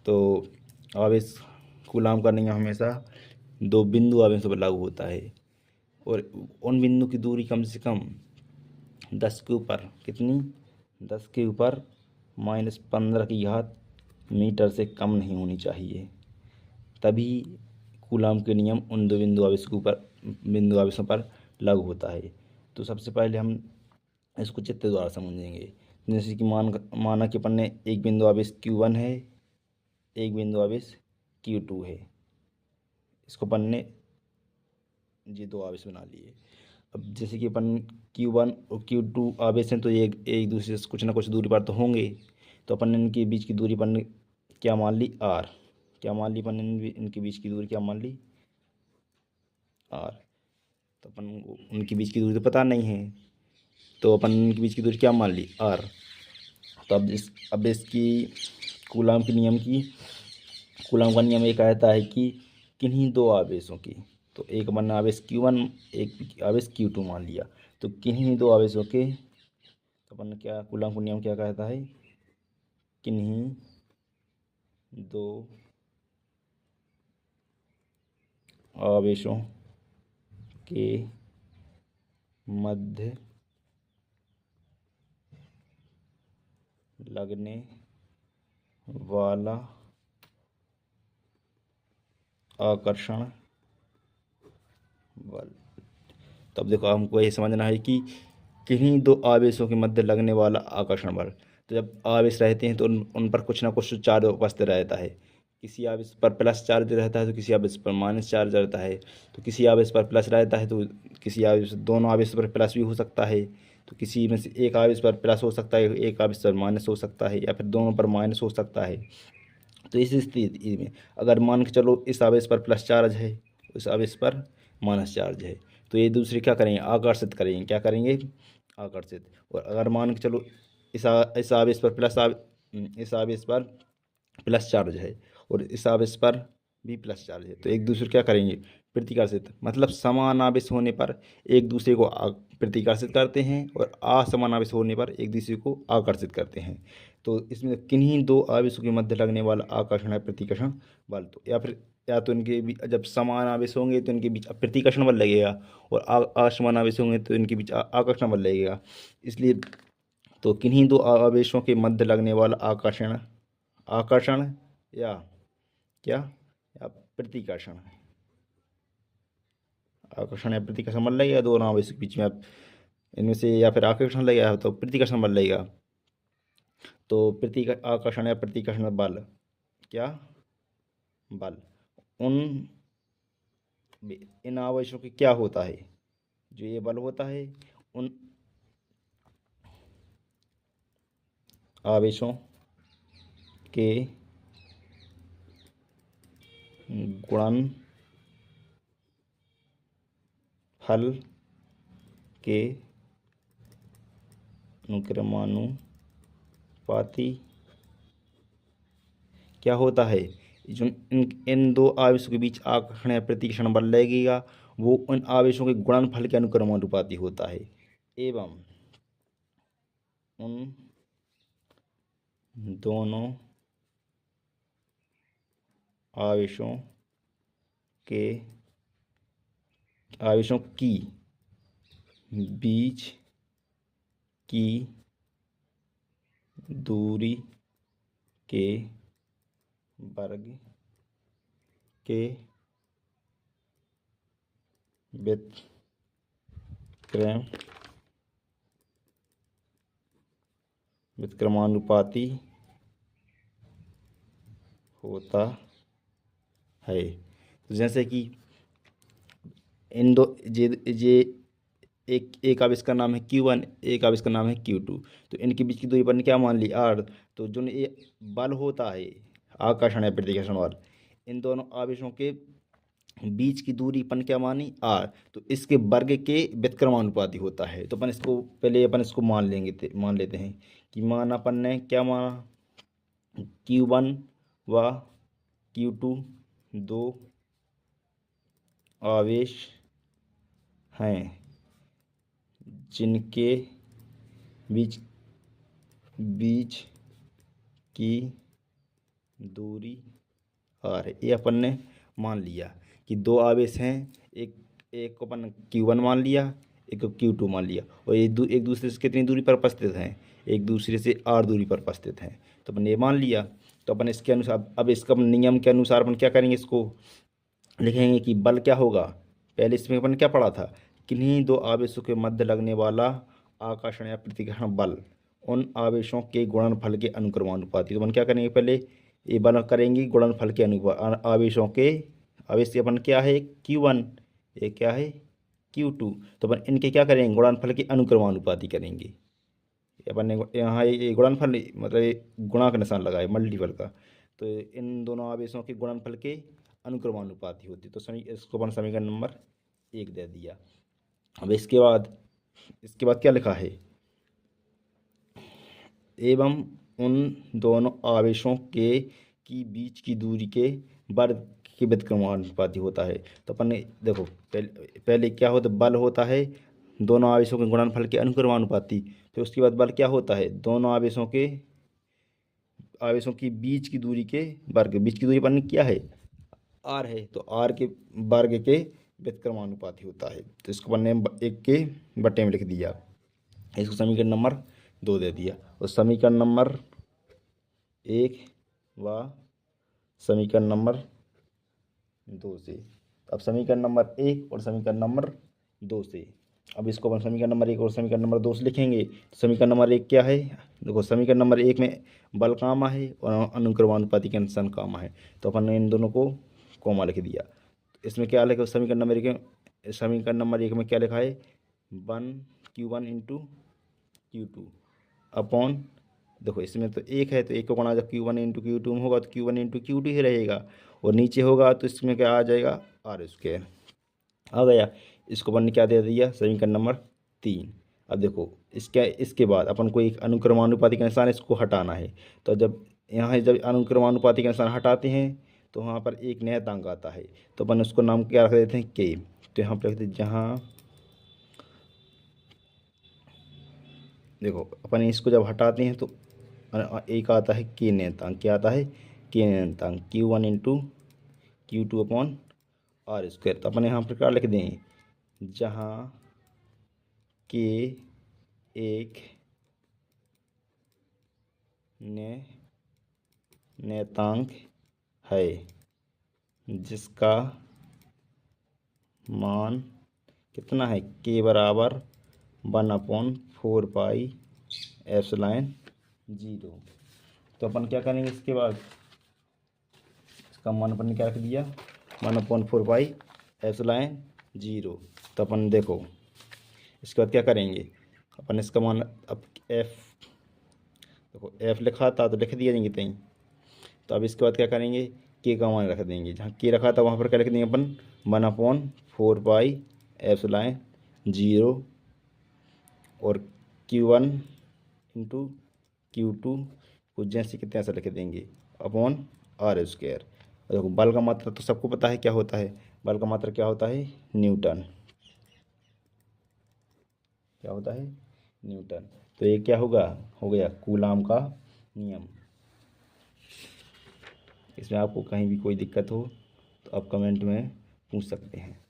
तो आवेश कूलाम का नियम हमेशा दो बिंदु आवेशों पर लागू होता है, और उन बिंदु की दूरी कम से कम 10 के ऊपर कितनी 10 के ऊपर -15 मीटर से कम नहीं होनी चाहिए, तभी कूलाम के नियम उन दो बिंदु आवेशों पर लागू होता है। तो सबसे पहले हम इसको चित्र द्वारा समझेंगे। जैसे कि माना कि अपन ने एक बिंदु आवेश Q1 है, एक बिंदु आवेश Q2 है। इसको अपन ने ये दो आवेश बना लिए। अब जैसे कि अपन Q1 और Q2 आवेश हैं, तो ये एक दूसरे से कुछ ना कुछ दूरी पर तो होंगे। तो अपन ने इनके बीच की दूरी अपन ने क्या मान ली, R। क्या मान ली अपन ने इनके बीच की दूरी क्या मान ली, R। तो अपन को उनके बीच की दूरी तो पता नहीं है, तो अपन इनके बीच की दूरी क्या मान ली, R। तो अब इसकी कूलाम के नियम की कूलाम का नियम ये कहता है कि किन्हीं दो आवेशों की, तो एक अपन ने आवेश Q1 एक आवेश Q2 मान लिया, तो किन्हीं दो आवेशों के, तो अपन क्या कूलाम का नियम क्या कहता है, किन्हीं दो आवेशों के मध्य लगने वाला आकर्षण बल। तो अब देखो हमको ये समझना है कि किन्हीं दो आवेशों के मध्य लगने वाला आकर्षण बल। तो जब आवेश रहते हैं तो उन पर कुछ ना कुछ चार्ज उपस्थित रहता है। किसी आवेश पर प्लस चार्ज रहता है तो किसी आवेश पर माइनस चार्ज रहता है। तो किसी आवेश पर प्लस रहता है तो किसी आवेश दोनों आवेश पर प्लस भी हो सकता है। तो किसी में से एक आवेश पर प्लस हो सकता है, एक आवेश पर माइनस हो सकता है, या फिर दोनों पर माइनस हो सकता है। तो इस स्थिति में अगर मान के चलो इस आवेश पर प्लस चार्ज है, उस आवेश पर माइनस चार्ज है, तो ये दूसरे क्या करेंगे, आकर्षित करेंगे। क्या करेंगे, आकर्षित। और अगर मान के चलो इस आवेश पर इस आवेश पर प्लस चार्ज है और इस आवेश पर भी प्लस चार्ज है, तो एक दूसरे क्या करेंगे, प्रतिकर्षित। मतलब समान आवेश होने पर एक दूसरे को प्रतिकर्षित करते हैं और असमान आवेश होने पर एक दूसरे को आकर्षित करते हैं। तो इसमें किन्हीं दो आवेशों के मध्य लगने वाला आकर्षण है प्रतिकर्षण बल। तो या तो इनके बीच जब समान आवेश होंगे तो इनके बीच प्रतिकर्षण बल लगेगा, और असमान आवेश होंगे तो इनके बीच आकर्षण बल लगेगा। इसलिए तो किन्हीं दो आवेशों के मध्य लगने वाला आकर्षण आकर्षण या क्या, या प्रतिकर्षण, आकर्षण या प्रतिकर्षण बल लगेगा दोनों आवेश के बीच में। आप इनमें से या फिर आकर्षण लगेगा तो प्रतिकर्षण बल लगेगा। तो आकर्षण या प्रतिकर्षण बल क्या, बल उन इन आवेशों के क्या होता है, जो ये बल होता है उन आवेशों के गुणनफल के अनुक्रमानुपाती क्या होता है। जो इन दो आवेशों के बीच आकर्षण या प्रतिकर्षण बल लगेगा वो उन आवेशों के गुणनफल के अनुक्रमानुपाती होता है, एवं उन दोनों आवेशों की बीच की दूरी के वर्ग के व्युत्क्रमानुपाती होता है। तो जैसे कि इन दो ये एक आवेश का नाम है Q1, एक आवेश का नाम है Q2। तो इनके बीच की दूरी पर क्या मान ली, R। तो जो ये बल होता है आकर्षण या प्रतिकर्षण बल, इन दोनों आवेशों के बीच की दूरी अपन क्या मानी, R। तो इसके वर्ग के व्युत्क्रमानुपाती होता है। तो अपन इसको मान लेते हैं कि माना अपन ने क्या माना, Q1 व Q2 दो आवेश हैं जिनके बीच की दूरी r है। ये अपन ने मान लिया कि दो आवेश हैं, एक एक को अपन q1 मान लिया, एक को q2 मान लिया, और ये एक दूसरे से कितनी दूरी पर उपस्थित हैं, एक दूसरे से r दूरी पर उपस्थित हैं। तो अपन ये मान लिया। तो अपन इसके अनुसार, अब इसका नियम के अनुसार अपन क्या करेंगे, इसको लिखेंगे कि बल क्या होगा। पहले इसमें अपन क्या पढ़ा था, किन्हीं दो आवेशों के मध्य लगने वाला आकर्षण या प्रतिकर्षण बल उन आवेशों के गुणनफल के अनुक्रमानुपाती। तो अपन क्या करेंगे, पहले ये बल करेंगे गुणनफल के आवेशों के, आवेश अपन क्या है Q1, ये क्या है Q2। तो अपन इनके क्या करेंगे, गुणनफल के अनुक्रमानुपाती करेंगे। अपन ने यहाँ ये गुणनफल मतलब ये गुणा का निशान लगा है मल्टीपल का, तो इन दोनों आवेशों के गुणनफल के अनुक्रमानुपाती होती। तो इसको अपन समीकरण नंबर 1 दे दिया। अब इसके बाद क्या लिखा है, एवं उन दोनों आवेशों के की बीच की दूरी के वर्ग के व्युत्क्रमानुपाती होता है। तो अपन ने देखो पहले क्या होता है, बल होता है दोनों आवेशों के गुणनफल के अनुक्रमानुपाती। फिर उसके बाद बल क्या होता है, दोनों आवेशों की बीच की दूरी के वर्ग। बीच की दूरी अपन ने क्या है, r है, तो r के वर्ग के व्युत्क्रमानुपाती होता है। तो इसको अपन ने 1 के बटे में लिख दिया, इसको समीकरण नंबर 2 दे दिया। और समीकरण नंबर 1 व समीकरण नंबर 2 से, अब समीकरण नंबर 1 और समीकरण नंबर 2 से, अब इसको अपन समीकरण नंबर 1 और समीकरण नंबर 2 से लिखेंगे। तो समीकरण नंबर 1 क्या है, देखो समीकरण नंबर 1 में बल कामा है और अनुक्रमानुपाती के अनुसार कामा है, तो अपन ने इन दोनों को कॉमा लिख दिया। इसमें क्या लिखा, समीकरण नंबर 1 में क्या लिखा है, 1Q1 इंटू Q2 अपॉन, देखो इसमें तो 1 है, तो 1 को गुणा जब Q1 इंटू Q2 में होगा तो Q1 इंटू Q2 ही रहेगा, और नीचे होगा तो इसमें क्या आ जाएगा, r² आ गया। इसको अपन ने क्या दे दिया, समीकरण नंबर 3। अब देखो इसके बाद अपन को एक अनुक्रमानुपाती का निशान इसको हटाना है। तो जब अनुक्रमानुपाती का निशान हटाते हैं तो वहाँ पर एक नियतांक आता है, तो अपन उसको नाम क्या रख देते हैं, k। तो यहाँ पर रख देते, जहाँ देखो अपन इसको जब हटाते हैं तो एक आता है k नियतांक, क्या आता है k नियतांक, Q1 into Q2 upon r²। तो अपन यहाँ पर क्या लिख दें, जहाँ k एक नियतांक है जिसका मान कितना है, k बराबर 1/4πε0। तो अपन क्या करेंगे, इसके बाद इसका मान अपन ने क्या रख दिया, 1/4πε0। तो अपन देखो इसके बाद क्या करेंगे, अपन इसका मान, अब देखो f लिखा था तो लिख दिया जाएंगे तहीं। तो अब इसके बाद क्या करेंगे, k का मान रख देंगे, जहाँ k रखा था वहाँ पर क्या लिख देंगे अपन, 1/4πε0 और Q1 इंटू Q2 को जैसे कि तैसा लिख देंगे अपॉन r²। देखो बल का मात्रा तो सबको पता है क्या होता है, बल का मात्रा क्या होता है, न्यूटन, क्या होता है, न्यूटन। तो ये क्या होगा, हो गया कूलाम का नियम। इसमें आपको कहीं भी कोई दिक्कत हो तो आप कमेंट में पूछ सकते हैं।